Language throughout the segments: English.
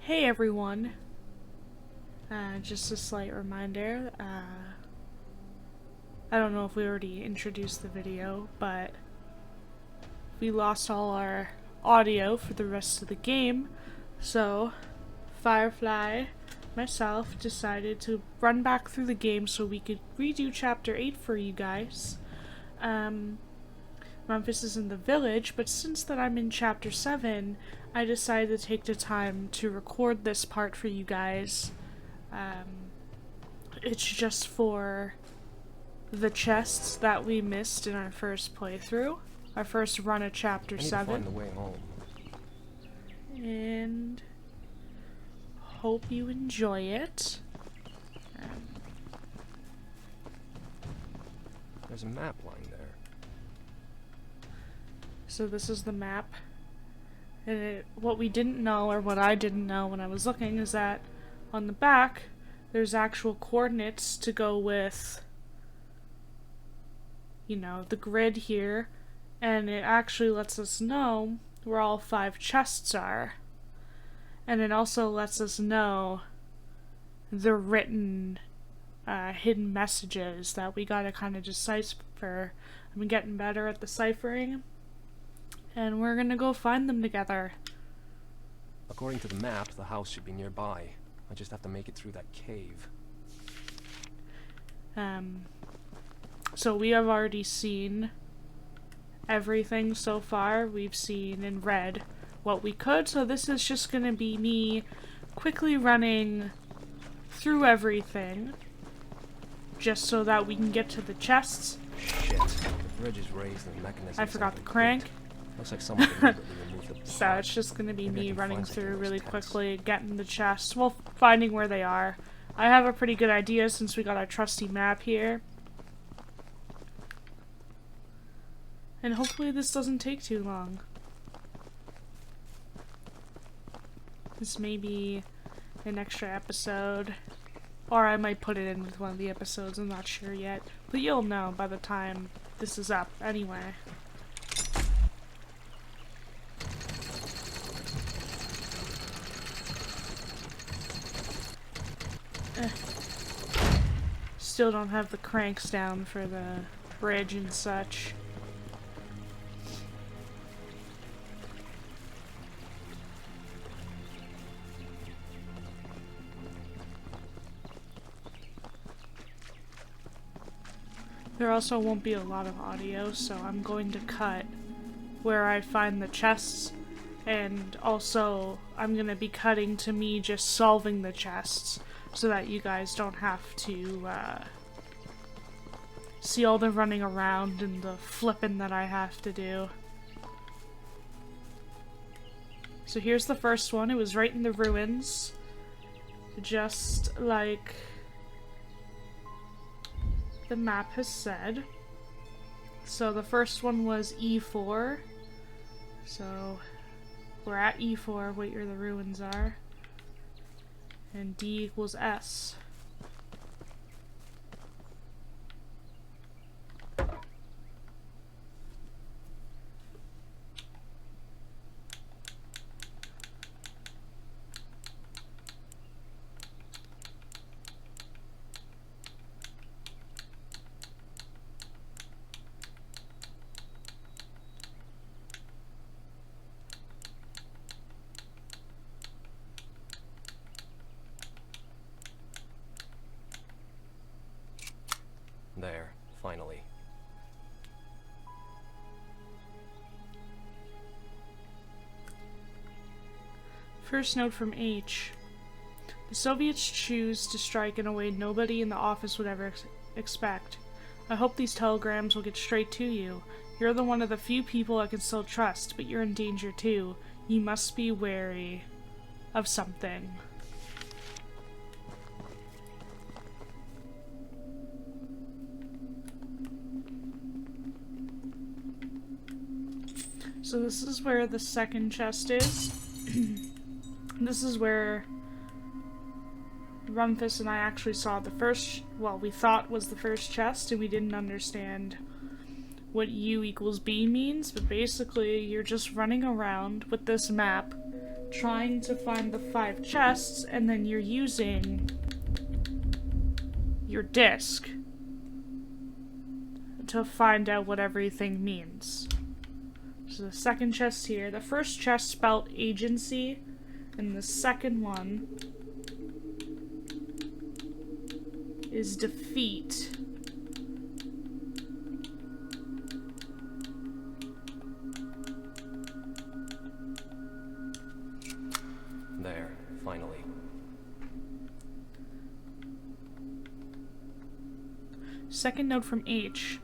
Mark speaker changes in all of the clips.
Speaker 1: Hey everyone, just a slight reminder, I don't know if we already introduced the video, but we lost all our audio for the rest of the game, so Firefly, myself, decided to run back through the game so we could redo Chapter 8 for you guys. Rumfus is in the village, but since that I'm in Chapter 7, I decided to take the time to record this part for you guys. It's just for the chests that we missed in our first playthrough, our first run of Chapter 7.
Speaker 2: Find the way home.
Speaker 1: And hope you enjoy it.
Speaker 2: There's a map lying there.
Speaker 1: So this is the map. And what we didn't know, or what I didn't know when I was looking, is that on the back, there's actual coordinates to go with, you know, the grid here. And it actually lets us know where all 5 chests are. And it also lets us know the written, hidden messages that we gotta kind of decipher. I'm getting better at the ciphering. And we're gonna go find them together.
Speaker 2: According to the map, the house should be nearby. I just have to make it through that cave.
Speaker 1: So we have already seen everything so far. We've seen and read what we could, so this is just gonna be me quickly running through everything, just so that we can get to the chests.
Speaker 2: Shit. The bridge is raised and the mechanism.
Speaker 1: I forgot the crank.
Speaker 2: Looks like someone deliberately removed the
Speaker 1: So it's just gonna be me running through really
Speaker 2: tests.
Speaker 1: quickly, getting the chests, well, finding where they are. I have a pretty good idea since we got our trusty map here. And hopefully this doesn't take too long. This may be an extra episode, or I might put it in with one of the episodes, I'm not sure yet. But you'll know by the time this is up anyway. Still don't have the cranks down for the bridge and such. There also won't be a lot of audio, so I'm going to cut where I find the chests, and also I'm going to be cutting to me just solving the chests, so that you guys don't have to see all the running around and the flipping that I have to do. So here's the first one. It was right in the ruins, just like the map has said. So the first one was E4. So we're at E4, where the ruins are. And D equals S.
Speaker 2: There, finally.
Speaker 1: First note from H. The Soviets choose to strike in a way nobody in the office would ever expect. I hope these telegrams will get straight to you. You're the one of the few people I can still trust, but you're in danger too. You must be wary of something. So this is where the second chest is. This is where Rumfus and I actually saw the first, well, we thought was the first chest, and we didn't understand what U equals B means, but basically you're just running around with this map, trying to find the 5 chests, and then you're using your disc to find out what everything means. So the second chest here. The first chest spelled agency, and the second one is defeat.
Speaker 2: There, finally.
Speaker 1: Second note from H.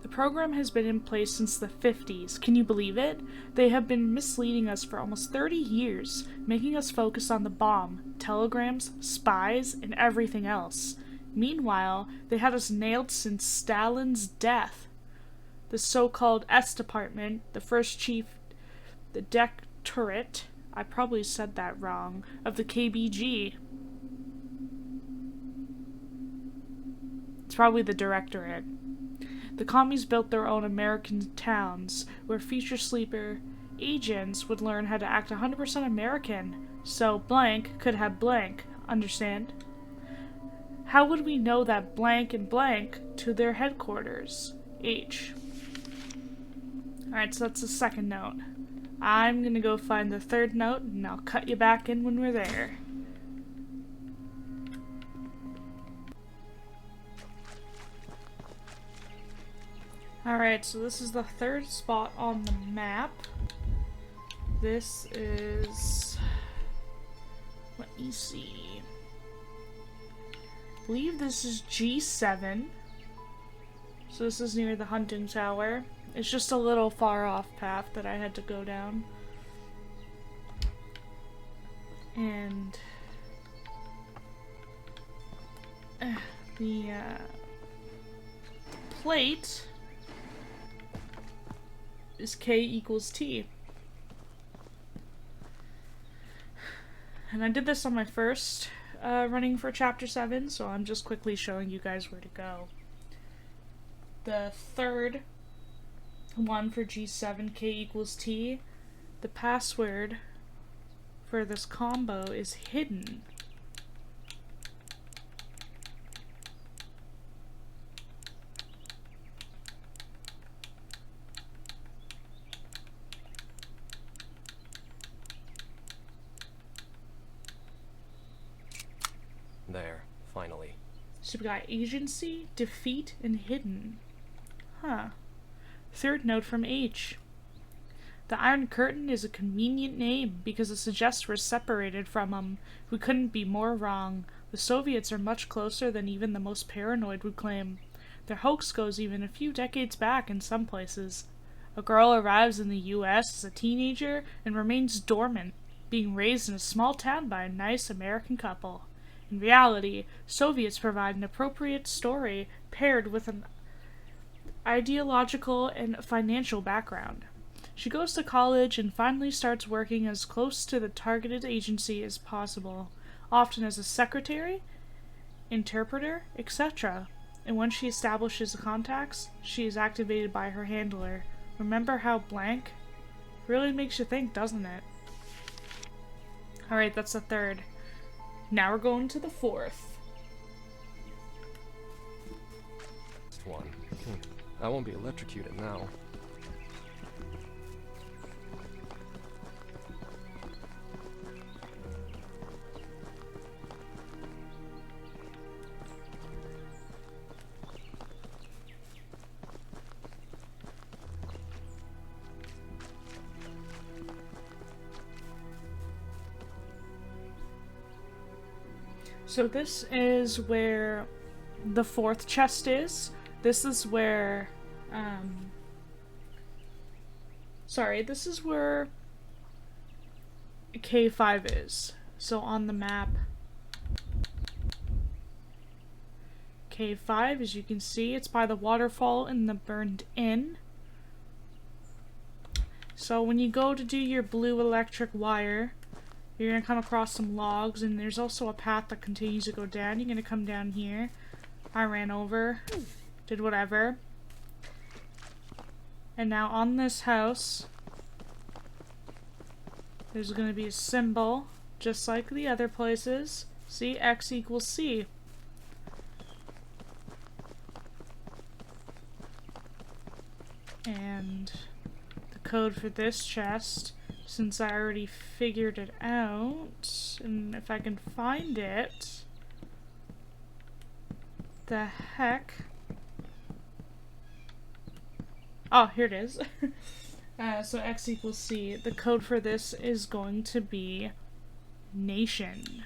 Speaker 1: The program has been in place since the 50s. Can you believe it? They have been misleading us for almost 30 years, making us focus on the bomb, telegrams, spies, and everything else. Meanwhile, they had us nailed since Stalin's death. The so-called S Department, the first chief, the Directorate, I probably said that wrong, of the KBG. It's probably the Directorate. The commies built their own American towns, where future sleeper agents would learn how to act 100% American, so blank could have blank, understand? How would we know that blank and blank to their headquarters? H. Alright, so that's the second note. I'm gonna go find the third note, and I'll cut you back in when we're there. Alright, so this is the third spot on the map. This is... let me see. I believe this is G7. So this is near the hunting tower. It's just a little far off path that I had to go down. And... the plate is K equals T. And I did this on my first running for Chapter 7, so I'm just quickly showing you guys where to go. The third one for G7, K equals T, the password for this combo is hidden.
Speaker 2: There, finally.
Speaker 1: So we got agency, defeat, and hidden. Huh. Third note from H. The Iron Curtain is a convenient name because it suggests we're separated from them. We couldn't be more wrong. The Soviets are much closer than even the most paranoid would claim. Their hoax goes even a few decades back in some places. A girl arrives in the US as a teenager and remains dormant, being raised in a small town by a nice American couple. In reality, Soviets provide an appropriate story paired with an ideological and financial background. She goes to college and finally starts working as close to the targeted agency as possible, often as a secretary, interpreter, etc. And once she establishes the contacts, she is activated by her handler. Remember how blank? Really makes you think, doesn't it? Alright, that's the third. Now we're going to the fourth.
Speaker 2: One. I won't be electrocuted now.
Speaker 1: So this is where the fourth chest is. This is where, this is where K5 is. So on the map, K5, as you can see, it's by the waterfall in the burned inn. So when you go to do your blue electric wire, you're going to come across some logs, and there's also a path that continues to go down. You're going to come down here. I ran over, did whatever. And now on this house, There's going to be a symbol, just like the other places. See, X equals C. And the code for this chest, since I already figured it out, and if I can find it, the heck? Oh, here it is. So X equals C. The code for this is going to be nation.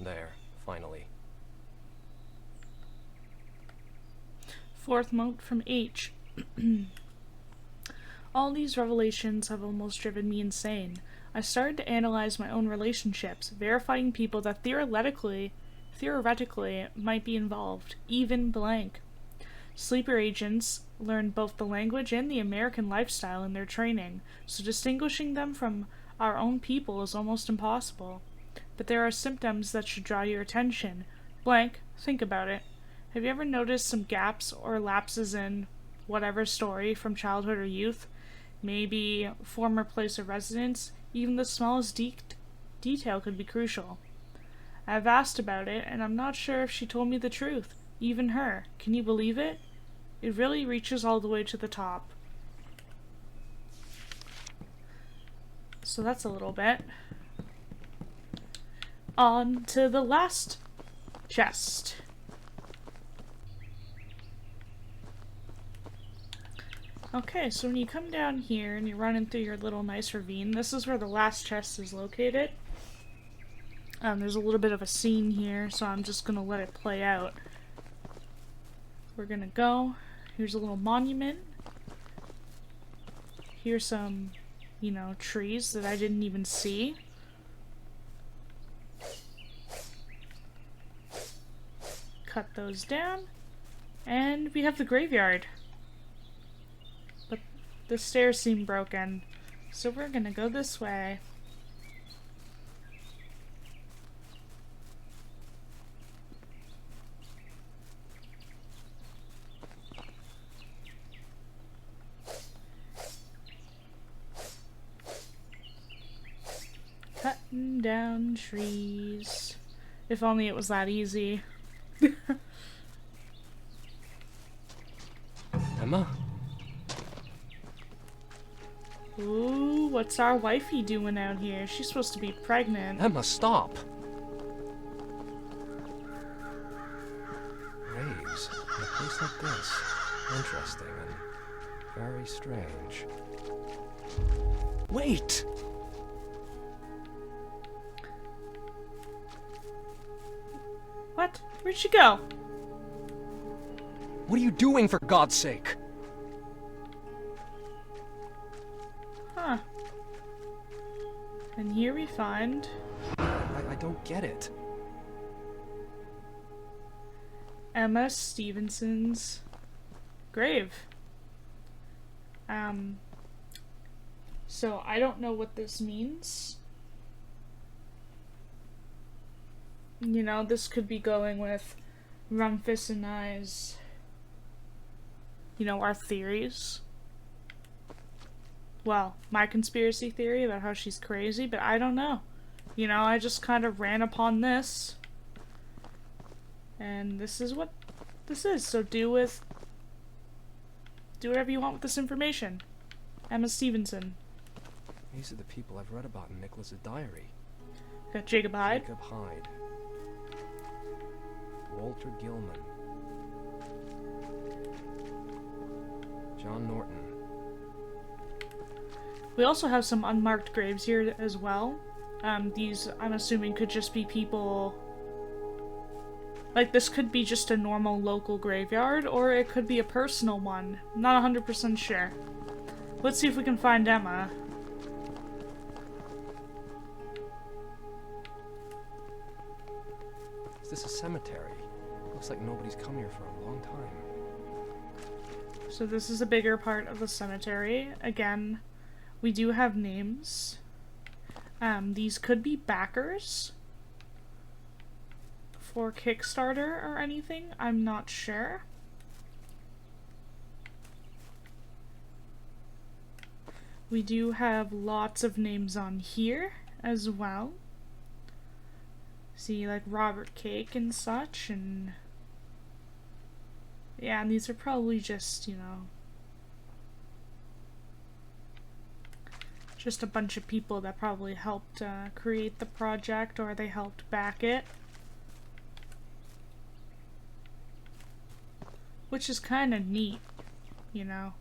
Speaker 2: There, finally.
Speaker 1: Fourth note from H. All these revelations have almost driven me insane. I started to analyze my own relationships, verifying people that theoretically might be involved, even blank. Sleeper agents learn both the language and the American lifestyle in their training, so distinguishing them from our own people is almost impossible. But there are symptoms that should draw your attention. Blank, think about it. Have you ever noticed some gaps or lapses in whatever story from childhood or youth? Maybe former place of residence? Even the smallest detail could be crucial. I've asked about it, and I'm not sure if she told me the truth. Even her. Can you believe it? It really reaches all the way to the top. So that's a little bit. On to the last chest. Okay, so when you come down here and you're running through your little nice ravine, this is where the last chest is located. There's a little bit of a scene here, so I'm just gonna let it play out. We're gonna go. Here's a little monument. Here's some, you know, trees that I didn't even see. Cut those down, and we have the graveyard. But the stairs seem broken, so we're gonna go this way. Cutting down trees. If only it was that easy.
Speaker 2: Emma?
Speaker 1: Ooh, what's our wifey doing out here? She's supposed to be pregnant.
Speaker 2: Emma, stop! Graves in a place like this. Interesting and very strange. Wait!
Speaker 1: What? Where'd she go?
Speaker 2: What are you doing, for God's sake?
Speaker 1: Huh. And here we find...
Speaker 2: I don't get it.
Speaker 1: Emma Stevenson's grave. So I don't know what this means. You know, this could be going with Rumfus and I's, you know, our theories. Well, my conspiracy theory about how she's crazy, but I don't know. You know, I just kind of ran upon this. And this is what this is. So do whatever you want with this information. Emma Stevenson.
Speaker 2: These are the people I've read about in Nicholas's diary.
Speaker 1: Got Jacob Hyde.
Speaker 2: Jacob Hyde. Walter Gilman. John Norton.
Speaker 1: We also have some unmarked graves here as well. These, I'm assuming, could just be people... Like, this could be just a normal local graveyard, or it could be a personal one. I'm not 100% sure. Let's see if we can find Emma.
Speaker 2: this a cemetery? Looks like nobody's come here for a long time.
Speaker 1: So this is a bigger part of the cemetery. Again, we do have names. These could be backers for Kickstarter or anything. I'm not sure. We do have lots of names on here as well. See, like Robert Cake and such, and yeah, and these are probably just, you know, just a bunch of people that probably helped create the project, or they helped back it. Which is kind of neat, you know.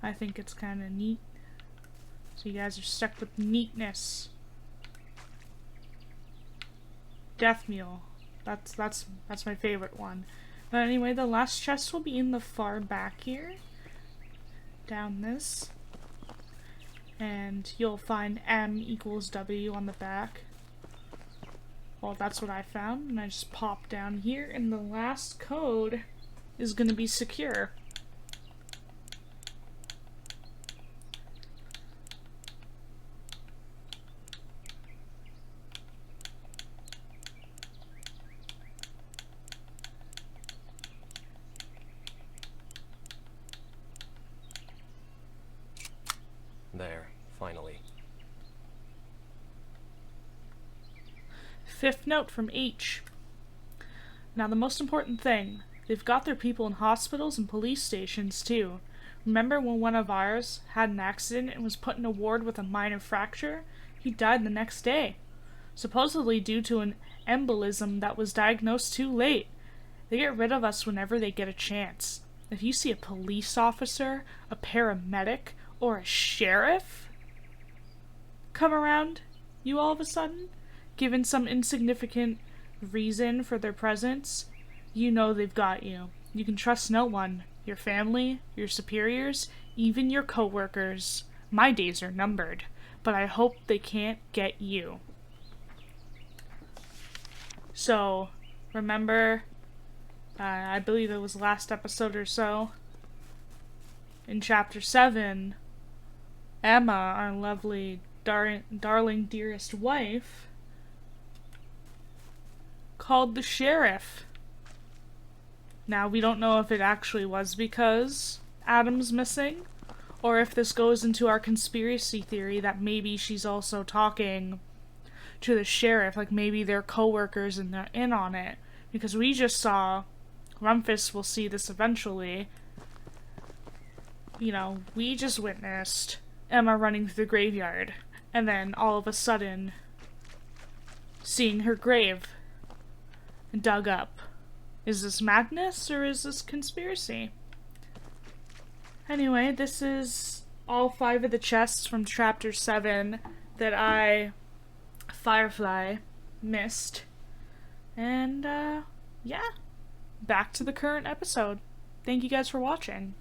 Speaker 1: I think it's kind of neat. So you guys are stuck with neatness. Death Mule. That's my favorite one. But anyway, the last chest will be in the far back here. Down this. And you'll find M equals W on the back. Well, that's what I found. And I just popped down here. And the last code is going to be secure.
Speaker 2: There, finally.
Speaker 1: Fifth note from H. Now the most important thing, they've got their people in hospitals and police stations too. Remember when one of ours had an accident and was put in a ward with a minor fracture? He died the next day. Supposedly due to an embolism that was diagnosed too late. They get rid of us whenever they get a chance. If you see a police officer, a paramedic, or a sheriff come around you all of a sudden, given some insignificant reason for their presence, you know they've got you. You can trust no one. Your family, your superiors, even your coworkers. My days are numbered, but I hope they can't get you. So, remember, I believe it was last episode or so, in chapter 7, Emma, our lovely, darling, dearest wife, called the sheriff. Now, we don't know if it actually was because Adam's missing, or if this goes into our conspiracy theory that maybe she's also talking to the sheriff, like maybe they're co-workers and they're in on it. Because we just saw, Rumfus will see this eventually, you know, we just witnessed Emma running through the graveyard, and then all of a sudden seeing her grave dug up. Is this madness or is this conspiracy? Anyway, this is all 5 of the chests from chapter 7 that I, Firefly, missed. And, yeah, back to the current episode. Thank you guys for watching.